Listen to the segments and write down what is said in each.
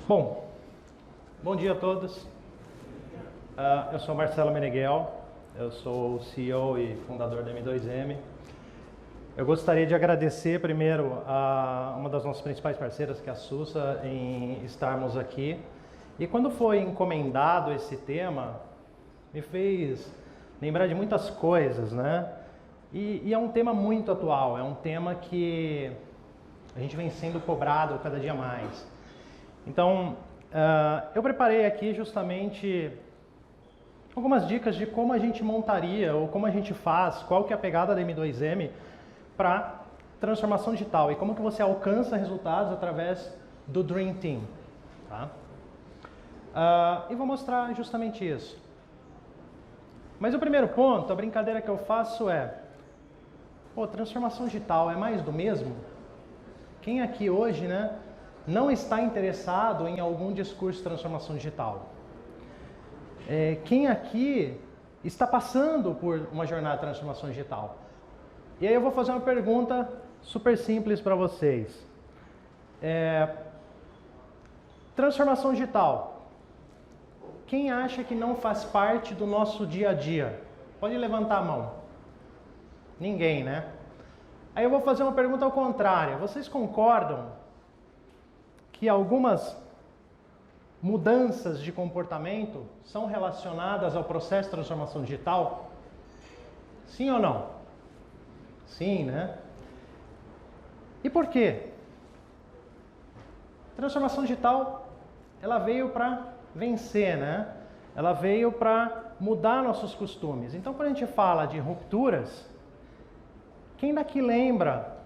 Bom, bom dia a todos. Eu sou Marcelo Meneghel, eu sou o CEO e fundador da M2M. Eu gostaria de agradecer primeiro a uma das nossas principais parceiras, que é a SUSA, em estarmos aqui. E quando foi encomendado esse tema, me fez lembrar de muitas coisas, né? E é um tema muito atual, é um tema que a gente vem sendo cobrado cada dia mais. Então, eu preparei aqui justamente algumas dicas de como a gente montaria ou como a gente faz, qual que é a pegada da M2M para transformação digital e como que você alcança resultados através do Dream Team. Tá? E vou mostrar justamente isso. Mas o primeiro ponto, a brincadeira que eu faço é, transformação digital é mais do mesmo? Quem aqui hoje, né, não está interessado em algum discurso de transformação digital? Quem aqui está passando por uma jornada de transformação digital? E aí eu vou fazer uma pergunta super simples para vocês. Transformação digital. Quem acha que não faz parte do nosso dia a dia? Pode levantar a mão. Ninguém, né? Aí eu vou fazer uma pergunta ao contrário. Vocês concordam que algumas mudanças de comportamento são relacionadas ao processo de transformação digital? Sim ou não? Sim, né? E por quê? Transformação digital, ela veio para vencer, né? Ela veio para mudar nossos costumes. Então, quando a gente fala de rupturas, quem daqui lembra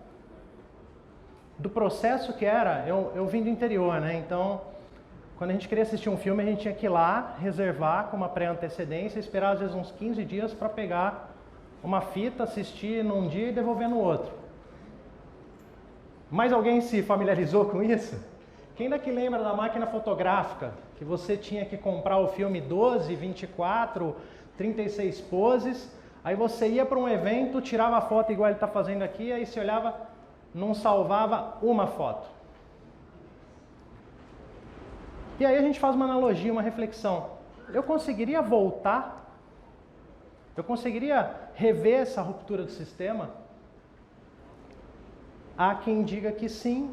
do processo que era? Eu vim do interior, né? Então, quando a gente queria assistir um filme, a gente tinha que ir lá, reservar com uma pré-antecedência, esperar às vezes uns 15 dias para pegar uma fita, assistir num dia e devolver no outro. Mais alguém se familiarizou com isso? Quem daqui lembra da máquina fotográfica? Que você tinha que comprar o filme 12, 24, 36 poses, aí você ia para um evento, tirava a foto igual ele está fazendo aqui, aí você olhava, não salvava uma foto. E aí a gente faz uma analogia, uma reflexão. Eu conseguiria voltar? Eu conseguiria rever essa ruptura do sistema? Há quem diga que sim,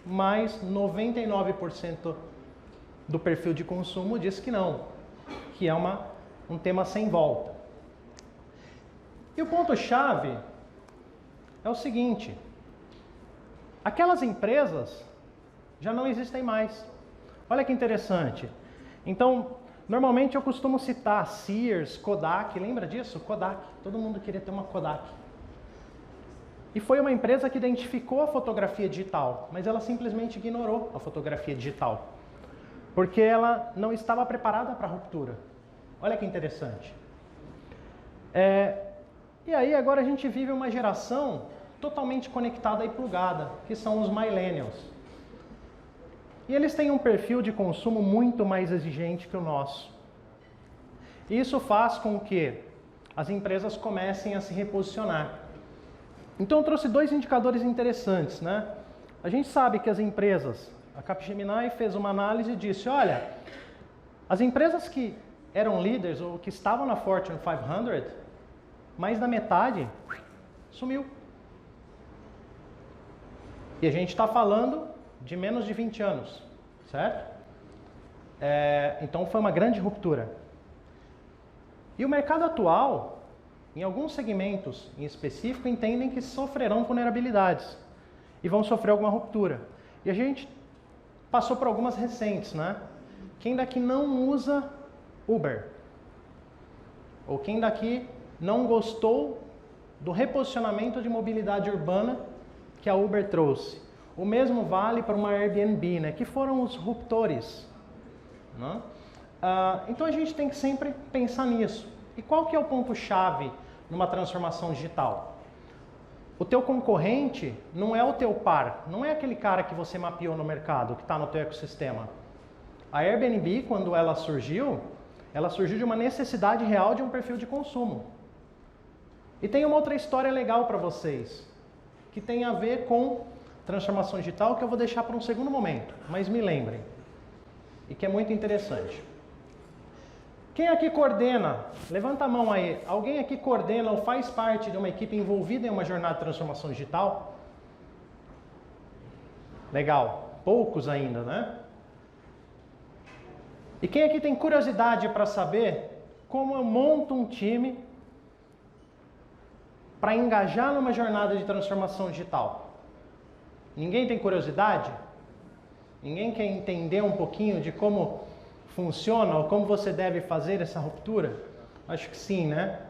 mas 99% do perfil de consumo diz que não, que é um tema sem volta. E o ponto-chave é o seguinte: aquelas empresas já não existem mais. Olha que interessante. Então, normalmente eu costumo citar Sears, Kodak, lembra disso? Kodak, todo mundo queria ter uma Kodak. E foi uma empresa que identificou a fotografia digital, mas ela simplesmente ignorou a fotografia digital, porque ela não estava preparada para a ruptura. Olha que interessante. E aí agora a gente vive uma geração totalmente conectada e plugada, que são os millennials. E eles têm um perfil de consumo muito mais exigente que o nosso. E isso faz com que as empresas comecem a se reposicionar. Então eu trouxe dois indicadores interessantes, né? A gente sabe que as empresas, a Capgemini fez uma análise e disse, olha, as empresas que eram líderes ou que estavam na Fortune 500, mais da metade sumiu. E a gente está falando de menos de 20 anos, certo? Então foi uma grande ruptura. E o mercado atual, em alguns segmentos em específico, entendem que sofrerão vulnerabilidades e vão sofrer alguma ruptura. E a gente passou por algumas recentes, né? Quem daqui não usa Uber? Ou quem daqui não gostou do reposicionamento de mobilidade urbana que a Uber trouxe? O mesmo vale para uma Airbnb, né? Que foram os ruptores, né? Então a gente tem que sempre pensar nisso. E qual que é o ponto-chave numa transformação digital? O teu concorrente não é o teu par, não é aquele cara que você mapeou no mercado, que está no teu ecossistema. A Airbnb, quando ela surgiu de uma necessidade real de um perfil de consumo. E tem uma outra história legal para vocês, que tem a ver com transformação digital, que eu vou deixar para um segundo momento, mas me lembrem. e que é muito interessante. Quem aqui coordena? Levanta a mão aí. Alguém aqui coordena ou faz parte de uma equipe envolvida em uma jornada de transformação digital? Legal. Poucos ainda, né? E quem aqui tem curiosidade para saber como eu monto um time para engajar numa jornada de transformação digital? Ninguém tem curiosidade? Ninguém quer entender um pouquinho de como funciona ou como você deve fazer essa ruptura? Acho que sim, né?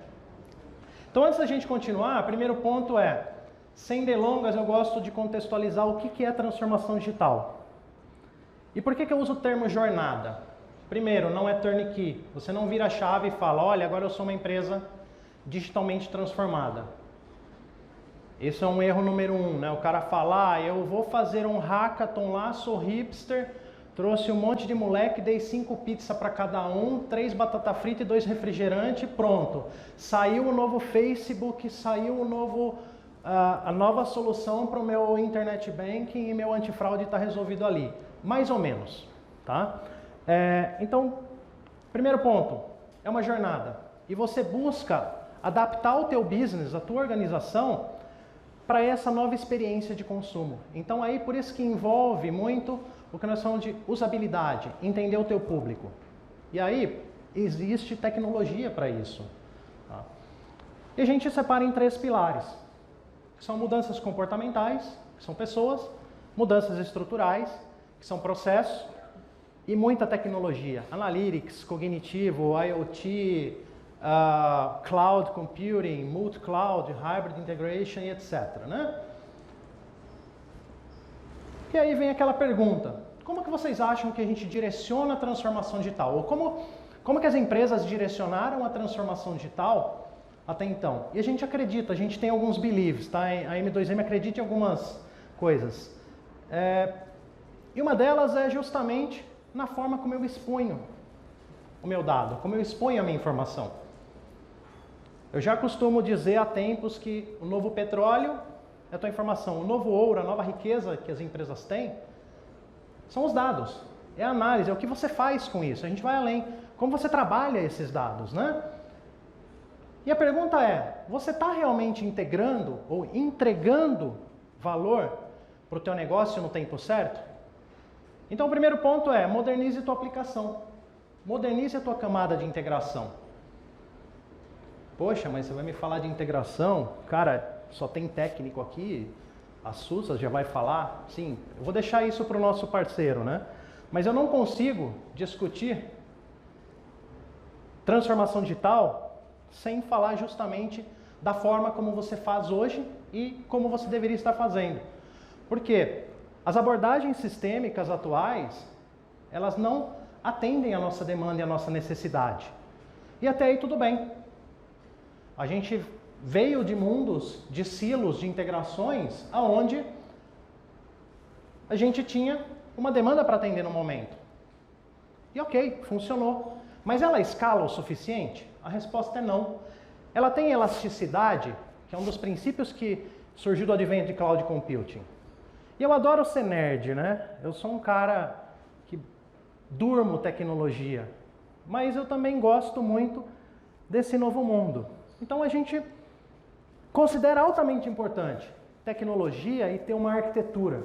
Então, antes da gente continuar, o primeiro ponto é, sem delongas, eu gosto de contextualizar o que é transformação digital. E por que eu uso o termo jornada? Primeiro, não é turnkey. Você não vira a chave e fala, olha, agora eu sou uma empresa digitalmente transformada. Esse é um erro número 1, né? O cara fala, eu vou fazer um hackathon lá, sou hipster, trouxe um monte de moleque, dei 5 pizzas para cada um, 3 batata frita e 2 refrigerantes, pronto. Saiu o novo Facebook, saiu o novo, a nova solução para o meu internet banking e meu antifraude está resolvido ali. Mais ou menos, tá? Então, primeiro ponto, é uma jornada. E você busca adaptar o teu business, a tua organização, para essa nova experiência de consumo. Então aí por isso que envolve muito o que nós chamamos de usabilidade, entender o teu público. E aí existe tecnologia para isso. Tá? E a gente separa em 3 pilares, que são mudanças comportamentais, que são pessoas, mudanças estruturais, que são processos, e muita tecnologia, analytics, cognitivo, IoT, cloud computing, multi-cloud, hybrid integration e etc. Né? E aí vem aquela pergunta, como que vocês acham que a gente direciona a transformação digital? Ou como que as empresas direcionaram a transformação digital até então? E a gente acredita, a gente tem alguns beliefs, tá? A M2M acredita em algumas coisas. E uma delas é justamente na forma como eu exponho o meu dado, como eu exponho a minha informação. Eu já costumo dizer há tempos que o novo petróleo é a tua informação, o novo ouro, a nova riqueza que as empresas têm, são os dados, é a análise, é o que você faz com isso, a gente vai além, como você trabalha esses dados, né? E a pergunta é, você está realmente integrando ou entregando valor para o teu negócio no tempo certo? Então o primeiro ponto é, modernize a tua aplicação, modernize a tua camada de integração. Poxa, mas você vai me falar de integração? Cara, só tem técnico aqui, a SUSA já vai falar? Sim, eu vou deixar isso para o nosso parceiro, né? Mas eu não consigo discutir transformação digital sem falar justamente da forma como você faz hoje e como você deveria estar fazendo. Por quê? As abordagens sistêmicas atuais, elas não atendem a nossa demanda e a nossa necessidade. E até aí tudo bem. A gente veio de mundos, de silos, de integrações, aonde a gente tinha uma demanda para atender no momento. E ok, funcionou. Mas ela escala o suficiente? A resposta é não. Ela tem elasticidade, que é um dos princípios que surgiu do advento de cloud computing. E eu adoro ser nerd, né? Eu sou um cara que durmo tecnologia, mas eu também gosto muito desse novo mundo. Então a gente considera altamente importante tecnologia e ter uma arquitetura.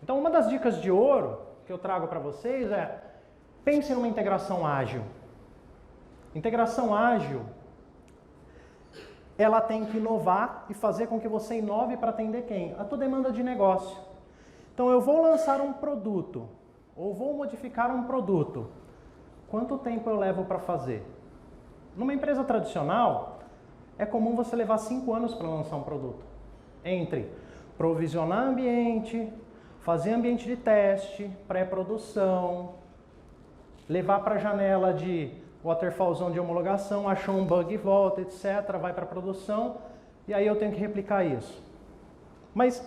Então uma das dicas de ouro que eu trago para vocês é, pense numa integração ágil. Integração ágil, ela tem que inovar e fazer com que você inove para atender quem? A tua demanda de negócio. Então eu vou lançar um produto, ou vou modificar um produto. Quanto tempo eu levo para fazer? Numa empresa tradicional, é comum você levar 5 anos para lançar um produto. Entre provisionar ambiente, fazer ambiente de teste, pré-produção, levar para a janela de waterfallzão de homologação, achou um bug e volta, etc., vai para a produção, e aí eu tenho que replicar isso. Mas,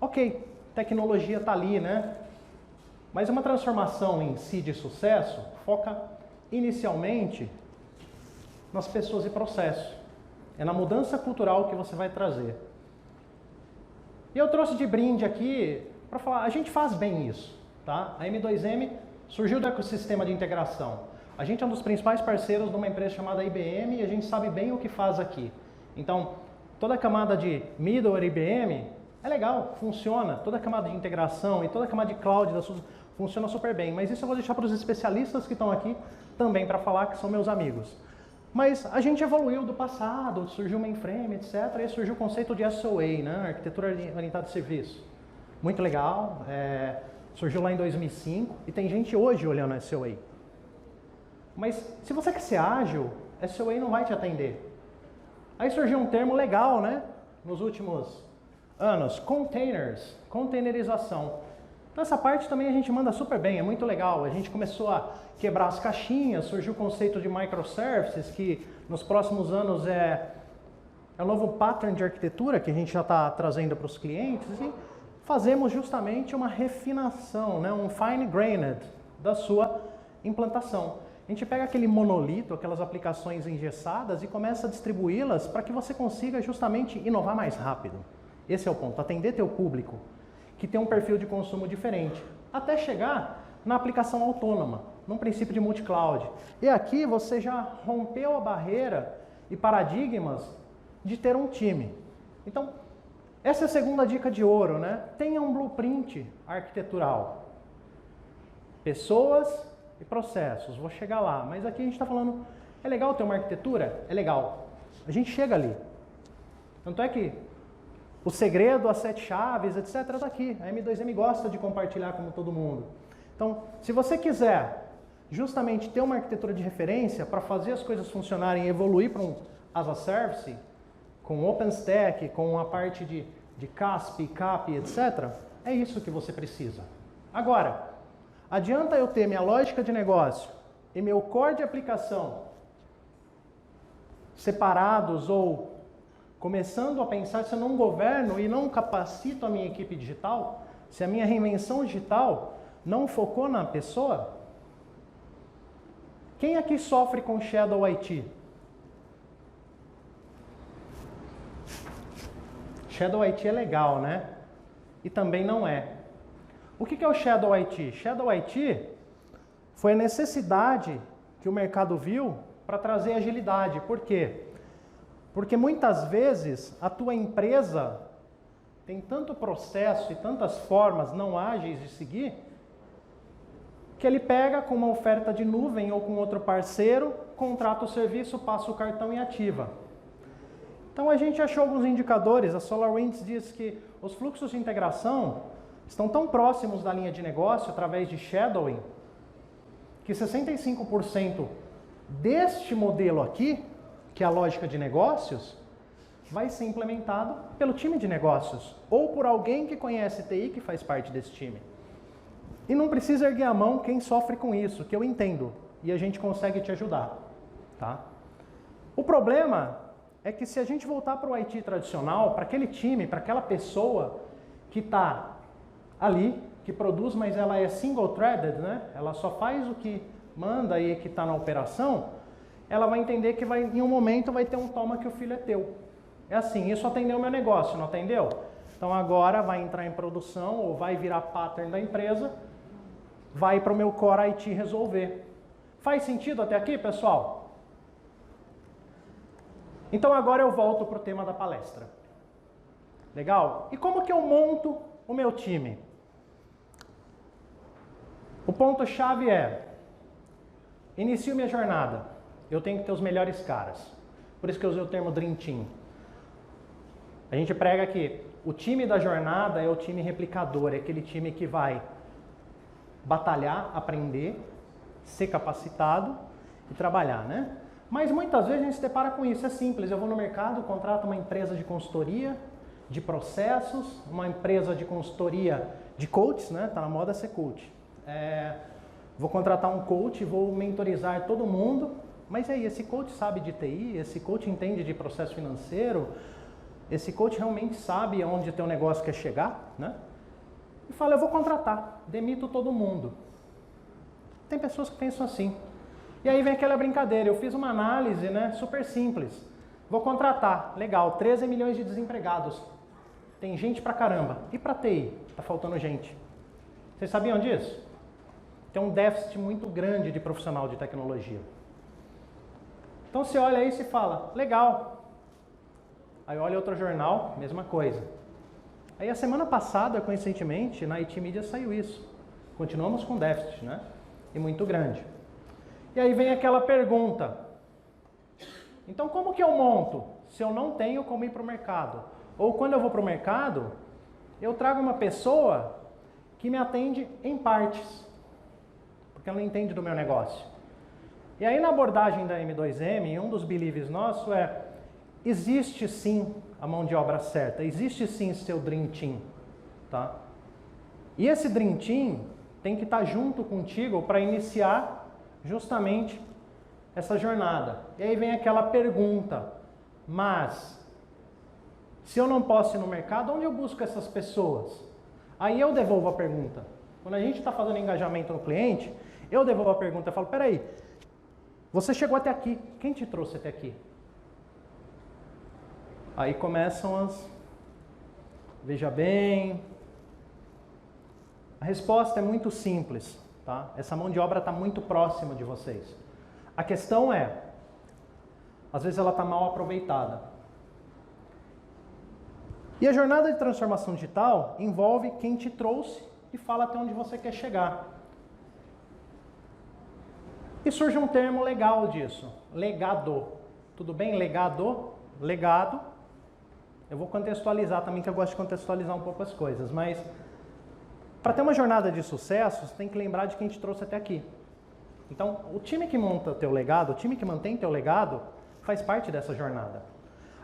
ok, tecnologia está ali, né? Mas uma transformação em si de sucesso foca inicialmente nas pessoas e processos. É na mudança cultural que você vai trazer. E eu trouxe de brinde aqui para falar, a gente faz bem isso, tá? A M2M Surgiu do ecossistema de integração. A gente é um dos principais parceiros de uma empresa chamada IBM e a gente sabe bem o que faz aqui. Então, toda a camada de middleware IBM é legal, funciona. Toda a camada de integração e toda a camada de cloud funciona super bem. Mas isso eu vou deixar para os especialistas que estão aqui também para falar, que são meus amigos. Mas a gente evoluiu do passado, surgiu o mainframe, etc. E surgiu o conceito de SOA, né? Arquitetura Orientada a Serviço. Muito legal, surgiu lá em 2005 e tem gente hoje olhando SOA. Mas se você quer ser ágil, SOA não vai te atender. Aí surgiu um termo legal, né? Nos últimos anos, containers, containerização. Então essa parte também a gente manda super bem, é muito legal. A gente começou a quebrar as caixinhas, surgiu o conceito de microservices, que nos próximos anos é o novo pattern de arquitetura que a gente já está trazendo para os clientes. E fazemos justamente uma refinação, né? Um fine-grained da sua implantação. A gente pega aquele monolito, aquelas aplicações engessadas e começa a distribuí-las para que você consiga justamente inovar mais rápido. Esse é o ponto, atender teu público, que tem um perfil de consumo diferente, até chegar na aplicação autônoma, num princípio de multi-cloud. E aqui você já rompeu a barreira e paradigmas de ter um time. Então, essa é a segunda dica de ouro, né? Tenha um blueprint arquitetural. Pessoas e processos, vou chegar lá. Mas aqui a gente está falando, é legal ter uma arquitetura? É legal. A gente chega ali. Tanto é que o segredo, as 7 chaves, etc. está aqui. A M2M gosta de compartilhar com todo mundo. Então, se você quiser justamente ter uma arquitetura de referência para fazer as coisas funcionarem e evoluir para um as a service, com OpenStack, com a parte de CASP, CAP, etc., é isso que você precisa. Agora, adianta eu ter minha lógica de negócio e meu core de aplicação separados ou começando a pensar se eu não governo e não capacito a minha equipe digital, se a minha reinvenção digital não focou na pessoa? Quem aqui sofre com Shadow IT? Shadow IT é legal, né? E também não é. O que é o Shadow IT? Shadow IT foi a necessidade que o mercado viu para trazer agilidade. Por quê? Porque muitas vezes a tua empresa tem tanto processo e tantas formas não ágeis de seguir, que ele pega com uma oferta de nuvem ou com outro parceiro, contrata o serviço, passa o cartão e ativa. Então a gente achou alguns indicadores, a SolarWinds diz que os fluxos de integração estão tão próximos da linha de negócio através de shadowing, que 65% deste modelo aqui, que é a lógica de negócios, vai ser implementado pelo time de negócios, ou por alguém que conhece TI que faz parte desse time. E não precisa erguer a mão quem sofre com isso, que eu entendo, e a gente consegue te ajudar. Tá? O problema é que se a gente voltar para o IT tradicional, para aquele time, para aquela pessoa que está ali, que produz, mas ela é single-threaded, né? Ela só faz o que manda e que está na operação, ela vai entender que em um momento vai ter um toma que o filho é teu. É assim, isso atendeu o meu negócio, não atendeu? Então agora vai entrar em produção ou vai virar pattern da empresa, vai para o meu core IT resolver. Faz sentido até aqui, pessoal? Então agora eu volto para o tema da palestra. Legal? E como que eu monto o meu time? O ponto-chave é, inicio minha jornada, eu tenho que ter os melhores caras. Por isso que eu usei o termo Dream Team. A gente prega que o time da jornada é o time replicador, é aquele time que vai batalhar, aprender, ser capacitado e trabalhar, né? Mas muitas vezes a gente se depara com isso, é simples, eu vou no mercado, contrato uma empresa de consultoria, de processos, uma empresa de consultoria de coaches, né? Tá na moda ser coach. Vou contratar um coach, vou mentorizar todo mundo, mas aí, esse coach sabe de TI, esse coach entende de processo financeiro, esse coach realmente sabe aonde o teu negócio quer chegar, né? E fala, eu vou contratar, demito todo mundo. Tem pessoas que pensam assim. E aí vem aquela brincadeira, eu fiz uma análise, né, super simples. Vou contratar, legal, 13 milhões de desempregados. Tem gente pra caramba. E pra TI? Tá faltando gente. Vocês sabiam disso? tem um déficit muito grande de profissional de tecnologia. Então você olha isso e fala, legal. Aí olha outro jornal, mesma coisa. Aí a semana passada, coincidentemente, na IT Media saiu isso. Continuamos com déficit, né? E muito grande. E aí vem aquela pergunta. Então como que eu monto se eu não tenho como ir para o mercado? Ou quando eu vou para o mercado, eu trago uma pessoa que me atende em partes. Porque ela não entende do meu negócio. E aí na abordagem da M2M, um dos beliefs nosso é, existe sim a mão de obra certa, existe sim seu Dream Team, tá? E esse Dream Team tem que estar junto contigo para iniciar justamente essa jornada. E aí vem aquela pergunta, mas se eu não posso ir no mercado, onde eu busco essas pessoas? Aí eu devolvo a pergunta. Quando a gente está fazendo engajamento no cliente, eu devolvo a pergunta e falo, peraí, você chegou até aqui, quem te trouxe até aqui? Aí começam as... Veja bem... A resposta é muito simples, tá? Essa mão de obra está muito próxima de vocês. A questão é, às vezes ela está mal aproveitada. E a jornada de transformação digital envolve quem te trouxe e fala até onde você quer chegar. E surge um termo legal disso, legado. Tudo bem? Legado? Legado. Eu vou contextualizar também, que eu gosto de contextualizar um pouco as coisas, mas para ter uma jornada de sucesso, você tem que lembrar de quem te trouxe até aqui. Então, o time que monta o teu legado, o time que mantém teu legado, faz parte dessa jornada.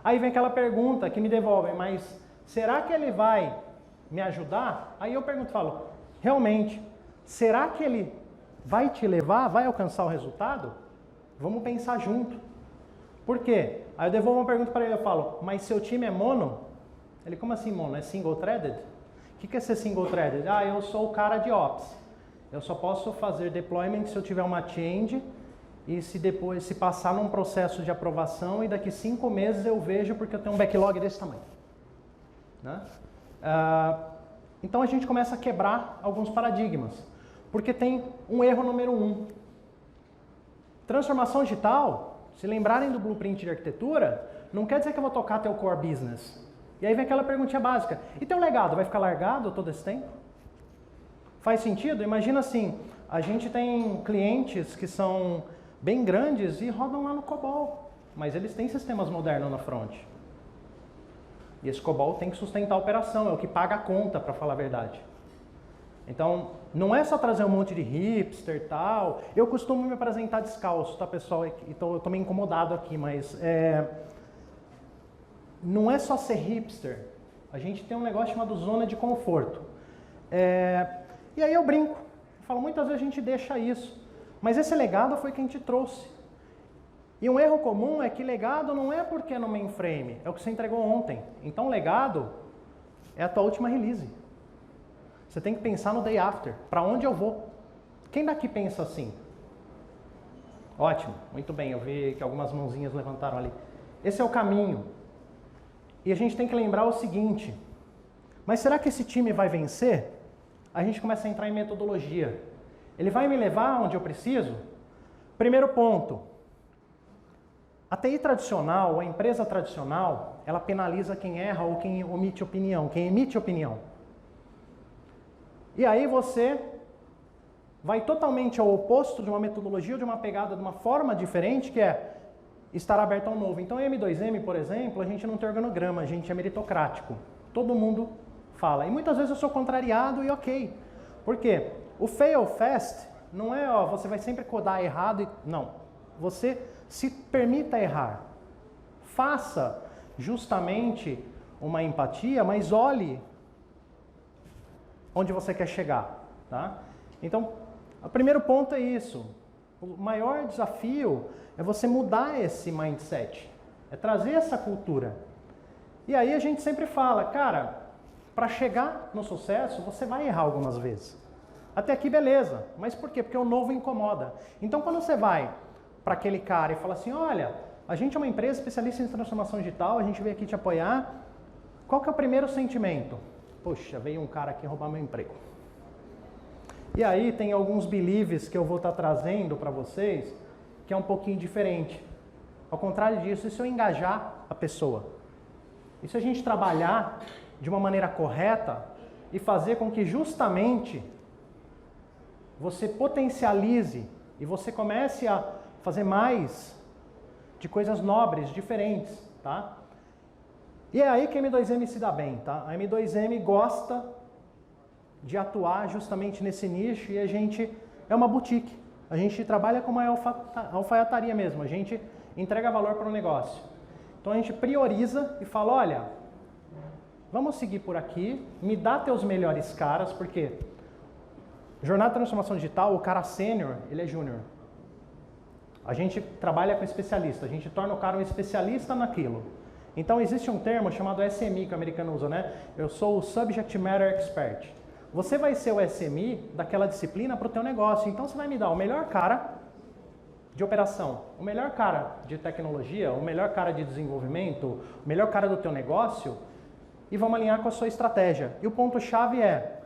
Aí vem aquela pergunta que me devolve, mas será que ele vai me ajudar? Aí eu pergunto, falo, realmente, será que ele vai te levar, vai alcançar o resultado? Vamos pensar junto. Por quê? Aí eu devolvo uma pergunta para ele, eu falo, mas seu time é mono? Ele, como assim mono? É single-threaded? O que é ser single-threaded? Ah, eu sou o cara de Ops. Eu só posso fazer deployment se eu tiver uma change e se passar num processo de aprovação e daqui 5 meses eu vejo porque eu tenho um backlog desse tamanho. Né? Então a gente começa a quebrar alguns paradigmas. Porque tem um erro número 1. Transformação digital, se lembrarem do blueprint de arquitetura, não quer dizer que eu vou tocar teu core business. E aí vem aquela perguntinha básica. E teu legado vai ficar largado todo esse tempo? Faz sentido? Imagina assim, a gente tem clientes que são bem grandes e rodam lá no COBOL, mas eles têm sistemas modernos na front. E esse COBOL tem que sustentar a operação, é o que paga a conta, para falar a verdade. Então, não é só trazer um monte de hipster e tal. Eu costumo me apresentar descalço, tá, pessoal? Então, eu estou meio incomodado aqui, mas não é só ser hipster. A gente tem um negócio chamado zona de conforto. E aí eu brinco. Eu falo, muitas vezes a gente deixa isso. Mas esse legado foi quem te trouxe. E um erro comum é que legado não é porque é no mainframe, é o que você entregou ontem. Então, legado é a tua última release. Você tem que pensar no day after. Para onde eu vou? Quem daqui pensa assim? Ótimo, muito bem. Eu vi que algumas mãozinhas levantaram ali. Esse é o caminho. E a gente tem que lembrar o seguinte. Mas será que esse time vai vencer? A gente começa a entrar em metodologia. Ele vai me levar onde eu preciso? Primeiro ponto. A TI tradicional, a empresa tradicional, ela penaliza quem erra ou quem omite opinião, quem emite opinião. E aí você vai totalmente ao oposto de uma metodologia, de uma pegada, de uma forma diferente, que é estar aberto ao novo. Então, em M2M, por exemplo, a gente não tem organograma, a gente é meritocrático. Todo mundo fala. E muitas vezes eu sou contrariado e ok. Por quê? O fail fast não é, ó, você vai sempre codar errado. Não. Você se permita errar. Faça justamente uma empatia, mas olhe onde você quer chegar, tá? Então, o primeiro ponto é isso. O maior desafio é você mudar esse mindset, é trazer essa cultura. E aí a gente sempre fala, cara, para chegar no sucesso, você vai errar algumas vezes. Até aqui, beleza. Mas por quê? Porque o novo incomoda. Então, quando você vai para aquele cara e fala assim, olha, a gente é uma empresa especialista em transformação digital, a gente veio aqui te apoiar, qual que é o primeiro sentimento? Poxa, veio um cara aqui roubar meu emprego. E aí tem alguns beliefs que eu vou estar trazendo para vocês, que é um pouquinho diferente. Ao contrário disso, e se eu engajar a pessoa? E se a gente trabalhar de uma maneira correta e fazer com que justamente você potencialize e você comece a fazer mais de coisas nobres, diferentes, tá? E é aí que a M2M se dá bem, tá? A M2M gosta de atuar justamente nesse nicho e a gente é uma boutique. A gente trabalha com uma alfaiataria mesmo, a gente entrega valor para o negócio. Então a gente prioriza e fala, olha, vamos seguir por aqui, me dá teus melhores caras, porque jornada de transformação digital, o cara sênior, ele é júnior. A gente trabalha com especialista, a gente torna o cara um especialista naquilo. Então existe um termo chamado SME que o americano usa, né? Eu sou o Subject Matter Expert. Você vai ser o SME daquela disciplina para o teu negócio. Então você vai me dar o melhor cara de operação, o melhor cara de tecnologia, o melhor cara de desenvolvimento, o melhor cara do teu negócio e vamos alinhar com a sua estratégia. E o ponto-chave é,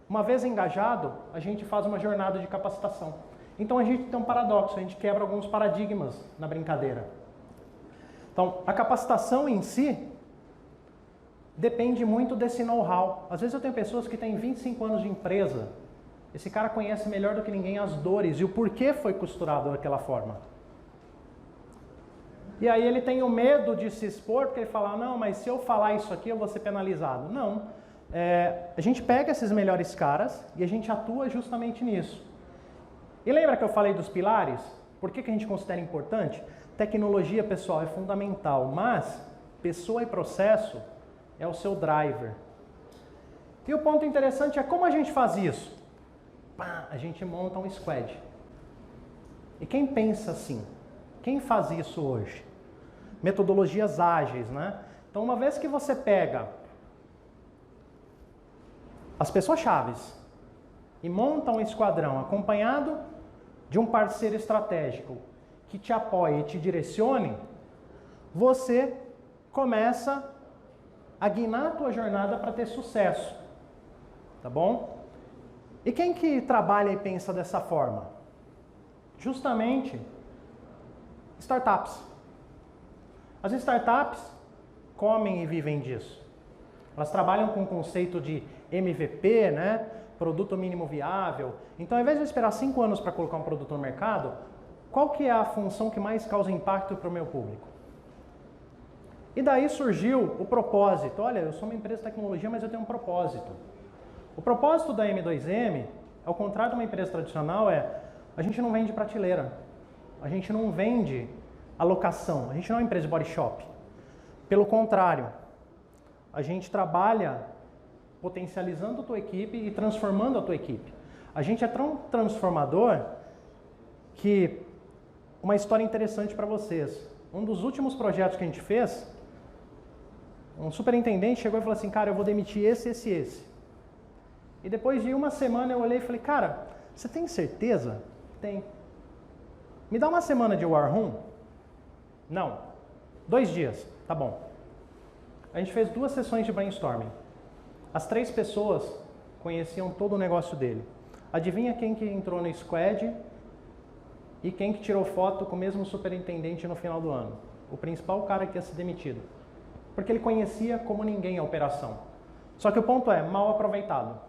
uma vez engajado, a gente faz uma jornada de capacitação. Então a gente tem um paradoxo, a gente quebra alguns paradigmas na brincadeira. Então, a capacitação em si depende muito desse know-how. Às vezes eu tenho pessoas que têm 25 anos de empresa. Esse cara conhece melhor do que ninguém as dores e o porquê foi costurado daquela forma. E aí ele tem o medo de se expor, porque ele fala, não, mas se eu falar isso aqui eu vou ser penalizado. Não. A gente pega esses melhores caras e a gente atua justamente nisso. E lembra que eu falei dos pilares? Por que a gente considera importante? Tecnologia, pessoal, é fundamental, mas pessoa e processo é o seu driver. E o ponto interessante é como a gente faz isso? A gente monta um squad. E quem pensa assim? Quem faz isso hoje? Metodologias ágeis, né? Então, uma vez que você pega as pessoas chaves e monta um esquadrão acompanhado de um parceiro estratégico que te apoie e te direcione, você começa a guiar a tua jornada para ter sucesso. Tá bom? E quem que trabalha e pensa dessa forma? Justamente startups. As startups comem e vivem disso. Elas trabalham com o conceito de MVP, né? Produto mínimo viável. Então, ao invés de eu esperar 5 anos para colocar um produto no mercado, qual que é a função que mais causa impacto para o meu público? E daí surgiu o propósito. Olha, eu sou uma empresa de tecnologia, mas eu tenho um propósito. O propósito da M2M, ao contrário de uma empresa tradicional, a gente não vende prateleira. A gente não vende alocação. A gente não é uma empresa de body shop. Pelo contrário, a gente trabalha potencializando a tua equipe e transformando a tua equipe. A gente é tão transformador que uma história interessante para vocês. Um dos últimos projetos que a gente fez, um superintendente chegou e falou assim, cara, eu vou demitir esse. E depois de uma semana eu olhei e falei, cara, você tem certeza? Tem. Me dá uma semana de war room? Não. 2 dias, tá bom. A gente fez 2 sessões de brainstorming. As 3 pessoas conheciam todo o negócio dele. Adivinha quem que entrou no squad e quem que tirou foto com o mesmo superintendente no final do ano? O principal cara que ia ser demitido. Porque ele conhecia como ninguém a operação. Só que o ponto é, mal aproveitado.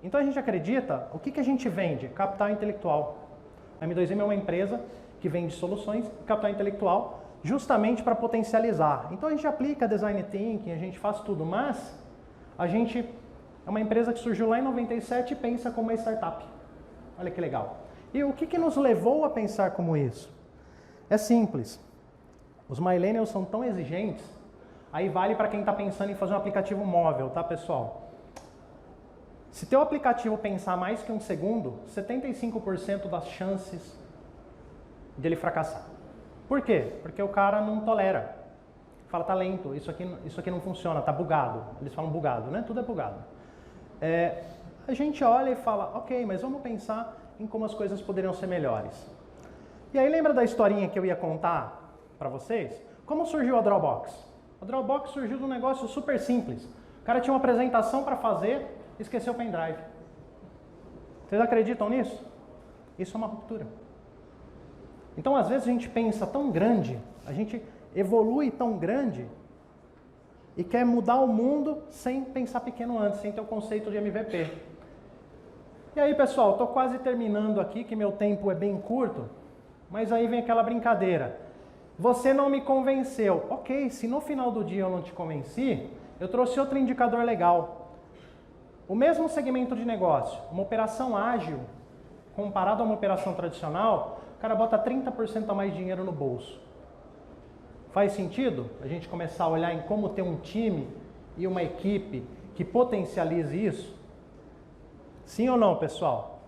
Então a gente acredita, o que a gente vende? Capital intelectual. A M2M é uma empresa que vende soluções, capital intelectual, justamente para potencializar. Então a gente aplica design thinking, a gente faz tudo, mas a gente é uma empresa que surgiu lá em 97 e pensa como uma startup. Olha que legal. E o que nos levou a pensar como isso? É simples. Os millennials são tão exigentes, aí vale para quem está pensando em fazer um aplicativo móvel, tá, pessoal? Se teu aplicativo pensar mais que 1 segundo, 75% das chances dele fracassar. Por quê? Porque o cara não tolera. Fala, tá lento, isso aqui não funciona, tá bugado. Eles falam bugado, né? Tudo é bugado. A gente olha e fala, ok, mas vamos pensar em como as coisas poderiam ser melhores. E aí lembra da historinha que eu ia contar para vocês? Como surgiu a Dropbox? A Dropbox surgiu de um negócio super simples. O cara tinha uma apresentação para fazer, esqueceu o pendrive. Vocês acreditam nisso? Isso é uma ruptura. Então, às vezes, a gente pensa tão grande, a gente evolui tão grande e quer mudar o mundo sem pensar pequeno antes, sem ter o conceito de MVP. E aí, pessoal, estou quase terminando aqui, que meu tempo é bem curto, mas aí vem aquela brincadeira. Você não me convenceu. Ok, se no final do dia eu não te convenci, eu trouxe outro indicador legal. O mesmo segmento de negócio, uma operação ágil, comparado a uma operação tradicional, o cara bota 30% a mais dinheiro no bolso. Faz sentido a gente começar a olhar em como ter um time e uma equipe que potencialize isso? Sim ou não, pessoal?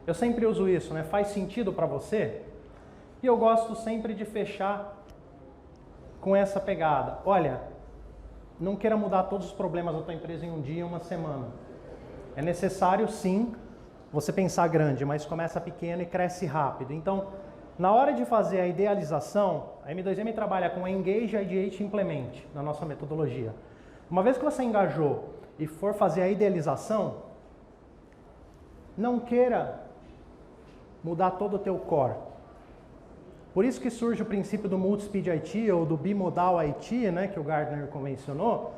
Eu sempre uso isso, né? Faz sentido para você? E eu gosto sempre de fechar com essa pegada. Olha, não queira mudar todos os problemas da tua empresa em um dia, uma semana. É necessário, sim, você pensar grande, mas começa pequeno e cresce rápido. Então, na hora de fazer a idealização, a M2M trabalha com Engage, Ideate e Implement na nossa metodologia. Uma vez que você engajou e for fazer a idealização, não queira mudar todo o teu core. Por isso que surge o princípio do Multi-Speed IT ou do Bimodal IT, né, que o Gartner convencionou,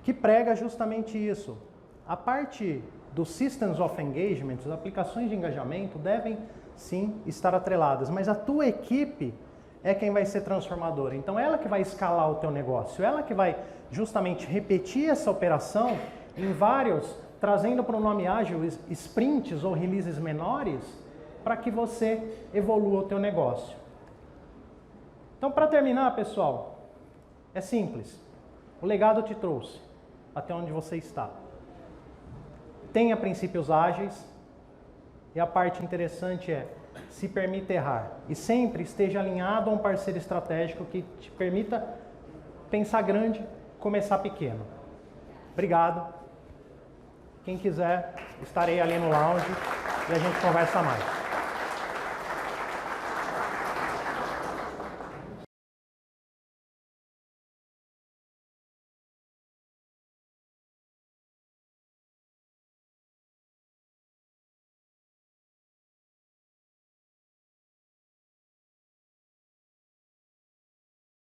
que prega justamente isso. A parte dos Systems of Engagement, as aplicações de engajamento, devem sim estar atreladas, mas a tua equipe é quem vai ser transformadora. Então ela que vai escalar o teu negócio, ela que vai justamente repetir essa operação em vários, trazendo para o nome ágil, sprints ou releases menores, para que você evolua o teu negócio. Então, para terminar, pessoal, é simples. O legado te trouxe até onde você está. Tenha princípios ágeis e a parte interessante é se permita errar e sempre esteja alinhado a um parceiro estratégico que te permita pensar grande, começar pequeno. Obrigado. Quem quiser, estarei ali no lounge e a gente conversa mais.